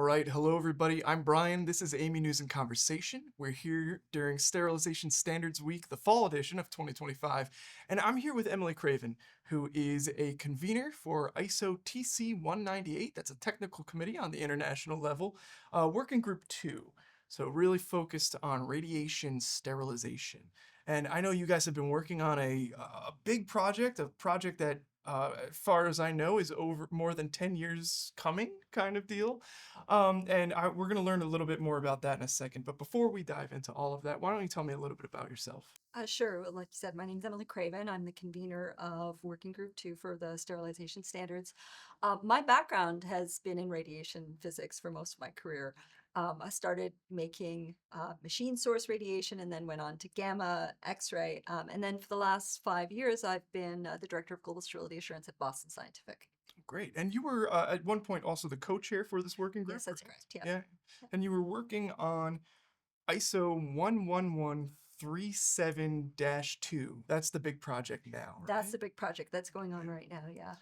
right. Hello, everybody. I'm Brian. This is AAMI News and Conversation. We're here during Sterilization Standards Week, the fall edition of 2025. And I'm here with Emily Craven, who is a convener for ISO TC 198. That's a technical committee on the international level, working group 2. So, really focused on radiation sterilization. And I know you guys have been working on a big project, a project that as far as I know, is over more than 10 years coming kind of deal. We're going to learn a little bit more about that in a second. But before we dive into all of that, why don't you tell me a little bit about yourself? Sure. Well, like you said, my name's Emily Craven. I'm the convener of Working Group 2 for the sterilization standards. My background has been in radiation physics for most of my career. I started making machine source radiation and then went on to gamma, X-ray. And then for the last 5 years, I've been the director of global sterility assurance at Boston Scientific. Great. And you were at one point also the co-chair for this working group, Yes, that's correct? correct. Yeah. Yeah. And you were working on ISO 11137-2. That's the big project now, That's right? the big project that's going on right now. Yeah.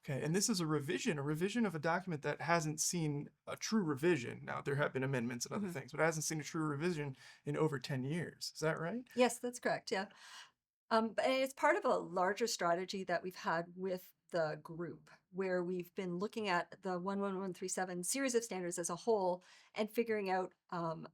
Okay, and this is a revision of a document that hasn't seen a true revision. Now, there have been amendments and other Mhm. things, but it hasn't seen a true revision in over 10 years. Is that right? Yes, that's correct. Yeah. But it's part of a larger strategy that we've had with the group, where we've been looking at the 11137 series of standards as a whole and figuring out an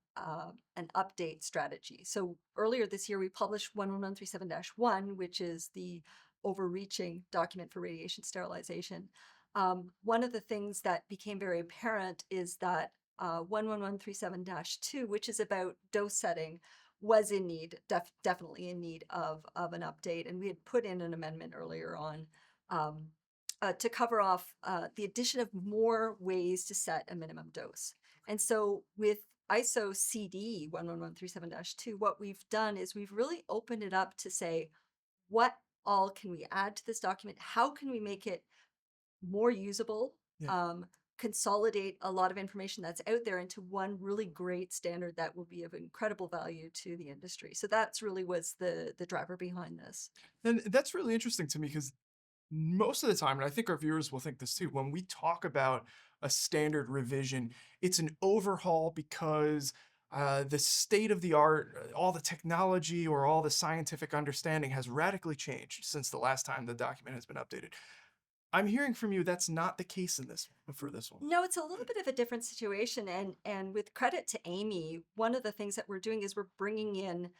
update strategy. So earlier this year, we published 11137-1, which is the overreaching document for radiation sterilization. One of the things that became very apparent is that 11137-2, which is about dose setting, was in need, definitely in need of an update. And we had put in an amendment earlier on um, to cover off the addition of more ways to set a minimum dose. And so with ISO CD 11137-2, what we've done is we've really opened it up to say, what all can we add to this document? How can we make it more usable, Yeah. um, consolidate a lot of information that's out there into one really great standard that will be of incredible value to the industry. So that's really was the driver behind this. And that's really interesting to me because most of the time, and I think our viewers will think this too, when we talk about a standard revision, it's an overhaul because the state of the art, all the technology or all the scientific understanding has radically changed since the last time the document has been updated. I'm hearing from you that's not the case in this for this one. No, it's a little bit of a different situation, and with credit to AAMI, one of the things that we're doing is we're bringing in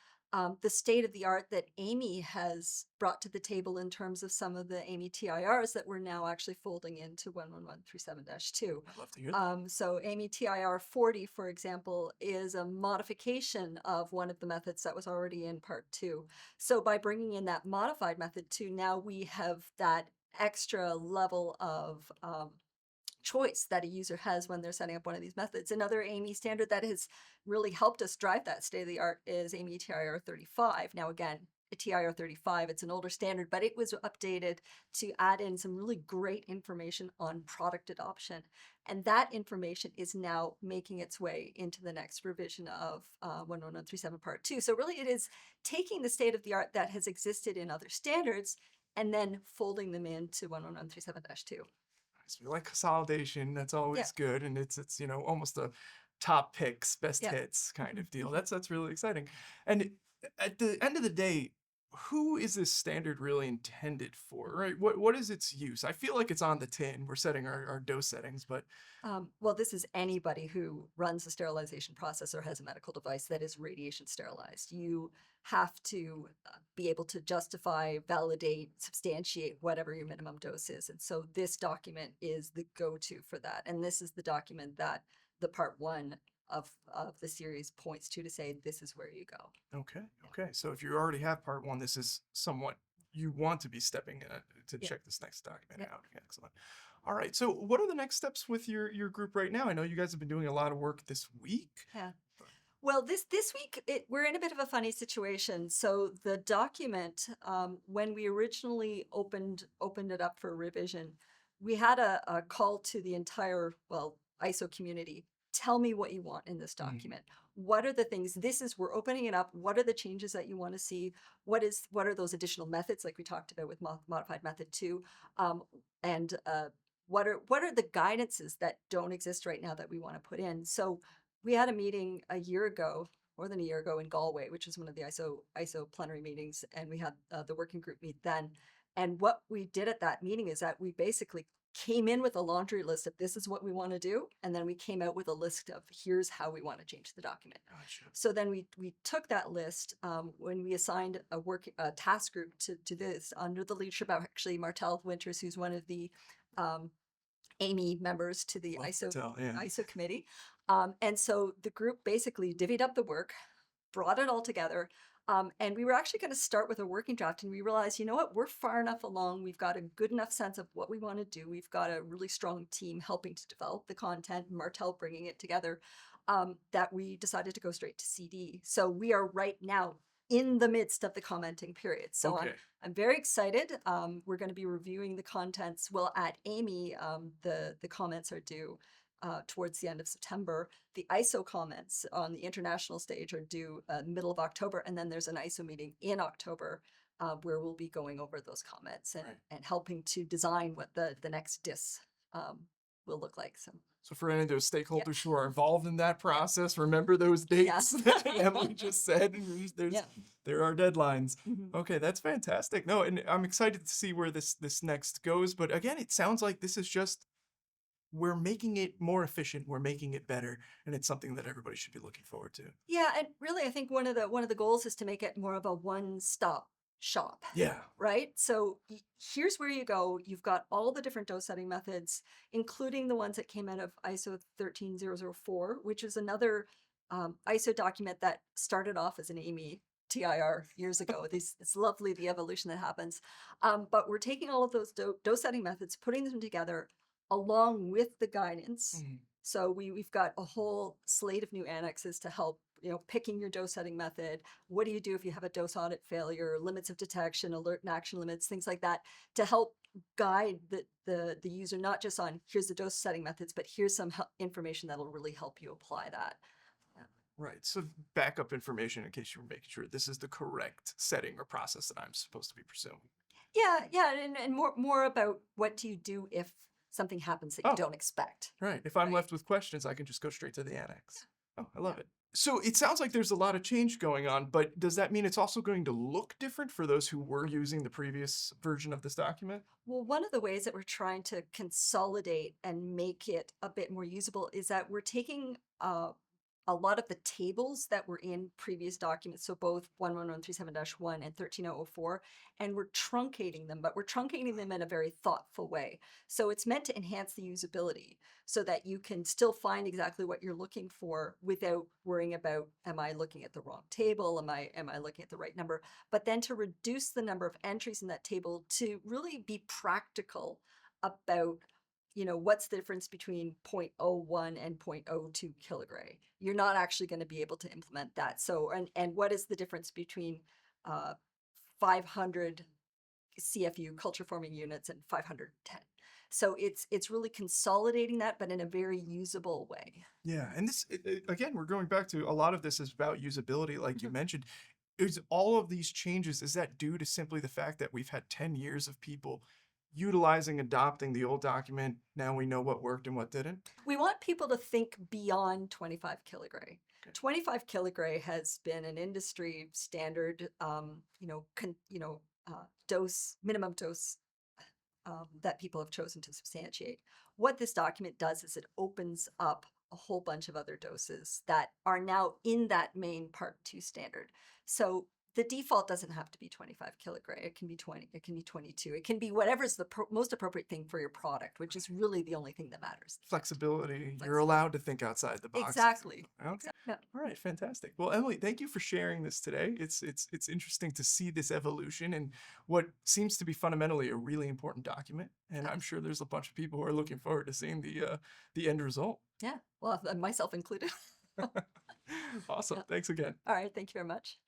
the state of the art that AAMI has brought to the table in terms of some of the AAMI TIRs that we're now actually folding into 11137-2. I'd love to hear that. So AAMI TIR 40, for example, is a modification of one of the methods that was already in part 2. So by bringing in that modified method 2, now we have that extra level of choice that a user has when they're setting up one of these methods. Another AAMI standard that has really helped us drive that state of the art is AAMI TIR 35. Now, again, a TIR 35, it's an older standard, but it was updated to add in some really great information on product adoption. And that information is now making its way into the next revision of 11137 Part 2. So really it is taking the state of the art that has existed in other standards and then folding them into 11137-2. So we like consolidation. That's Yeah. always good, and it's almost a top picks, best Yeah. hits kind of deal. That's really exciting. And at the end of the day, who is this standard really intended for, right? What is its use? I feel like it's on the tin. We're setting our dose settings, but Well, this is anybody who runs a sterilization process or has a medical device that is radiation sterilized. You have to be able to justify, validate, substantiate whatever your minimum dose is. And so this document is the go-to for that. And this is the document that the part 1 of the series points to say, this is where you go. okay, okay. So if you already have part 1, this is somewhat you want to be stepping in to Yeah. check this next document Yeah. out. Excellent. All right. So what are the next steps with your group right now? I know you guys have been doing a lot of work this week. Yeah. Well, this week we're in a bit of a funny situation. So the document, when we originally opened it up for revision, we had a call to the entire ISO community. Tell me what you want in this document. What are the things? We're opening it up. What are the changes that you want to see? What are those additional methods like we talked about with modified method 2, and what are the guidances that don't exist right now that we want to put in. So we had a meeting a year ago, more than a year ago, in Galway, which was one of the ISO plenary meetings, and we had the working group meet then. And what we did at that meeting is that we basically came in with a laundry list of this is what we want to do, and then we came out with a list of here's how we want to change the document. Gotcha. So then we took that list when we assigned a task group to this under the leadership of actually Martel Winters, who's one of the um, AAMI members to the Love to tell, yeah. ISO committee. And so the group basically divvied up the work, brought it all together. And we were actually going to start with a working draft, and we realized, you know what, we're far enough along. We've got a good enough sense of what we want to do. We've got a really strong team helping to develop the content, Martel bringing it together, that we decided to go straight to CD. So we are right now in the midst of the commenting period. So Okay. I'm very excited. We're going to be reviewing the contents. Well, at AAMI, the comments are due towards the end of September. The ISO comments on the international stage are due middle of October, and then there's an ISO meeting in October where we'll be going over those comments Right. and helping to design what the next DIS will look like. So for any of those stakeholders who are involved in that process, remember those dates that Emily just said. There are deadlines. Mhm. Okay, that's fantastic. No, and I'm excited to see where this next goes. But again, it sounds like this is just we're making it more efficient, we're making it better, and it's something that everybody should be looking forward to. Yeah, and really, I think one of the goals is to make it more of a one-stop shop. Yeah. Right? So here's where you go. You've got all the different dose setting methods, including the ones that came out of ISO 13004, which is another ISO document that started off as an AAMI TIR years ago. It's lovely the evolution that happens. But we're taking all of those dose setting methods, putting them together along with the guidance. Mhm. So we've got a whole slate of new annexes to help, picking your dose setting method. What do you do if you have a dose audit failure, limits of detection, alert and action limits, things like that, to help guide the user, not just on here's the dose setting methods, but here's some information that'll really help you apply that. Yeah. Right. So backup information in case you're making sure this is the correct setting or process that I'm supposed to be pursuing. Yeah, and more about what do you do if something happens that you Oh. don't expect. Right. If I'm Right. left with questions, I can just go straight to the annex. Oh, I love it. So it sounds like there's a lot of change going on, but does that mean it's also going to look different for those who were using the previous version of this document? Well, one of the ways that we're trying to consolidate and make it a bit more usable is that we're taking a lot of the tables that were in previous documents, so both 11137-1 and 13004, and we're truncating them, but we're truncating them in a very thoughtful way. So it's meant to enhance the usability so that you can still find exactly what you're looking for without worrying about, am I looking at the wrong table? Am I looking at the right number? But then to reduce the number of entries in that table to really be practical about what's the difference between 0.01 and 0.02 kilogray? You're not actually going to be able to implement that. So, and what is the difference between 500 CFU culture forming units and 510? So it's really consolidating that, but in a very usable way. Yeah, and this again, we're going back to a lot of this is about usability, like you mentioned. Is all of these changes, is that due to simply the fact that we've had 10 years of people utilizing, adopting the old document? Now we know what worked and what didn't? We want people to think beyond 25 kilogray. Okay. 25 kilogray has been an industry standard, minimum dose that people have chosen to substantiate. What this document does is it opens up a whole bunch of other doses that are now in that main Part 2 standard. So the default doesn't have to be 25 kilogray. It can be 20, it can be 22. It can be whatever's the most appropriate thing for your product, which is really the only thing that matters. Flexibility. You're allowed to think outside the box. Exactly. Okay. Yeah. All right, fantastic. Well, Emily, thank you for sharing this today. It's interesting to see this evolution and what seems to be fundamentally a really important document. And I'm sure there's a bunch of people who are looking forward to seeing the end result. Yeah. Well, myself included. Awesome. Yeah. Thanks again. All right. Thank you very much.